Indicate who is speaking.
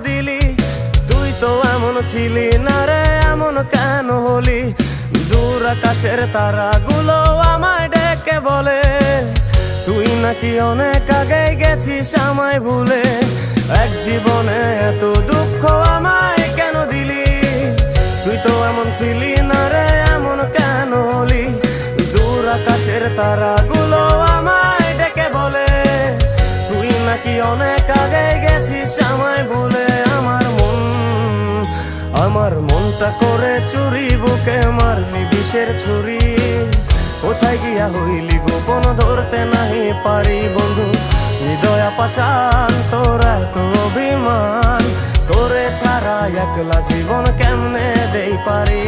Speaker 1: দিলি? তুই তো এমন ছিলি না রে, এমন কেন হলি? দূর আকাশের তারাগুলো আমায় ডেকে বলে তুই নাকি অনেক আগে গেছিস আমায় ভুলে। এক জীবনে এত দুঃখ আমায় কেন দিলি? তুই তো এমন ছিলি না রে, এমন কেন হলি? দূর আকাশের তারাগুলো আমায় ডেকে বলে তুই নাকি অনেক আগে গেছিস আমায় ভুলে। আমার মনটা করে চুরি, বুকে মারলি বিষের ছুরি। কোথায় গিয়া হইলি গোপন ধরতে নাহি পারি বন্ধু। হৃদয় পাষাণ তোর এত অভিমান, তোরে ছাড়া একলা জীবন কেমনে দেই পারি?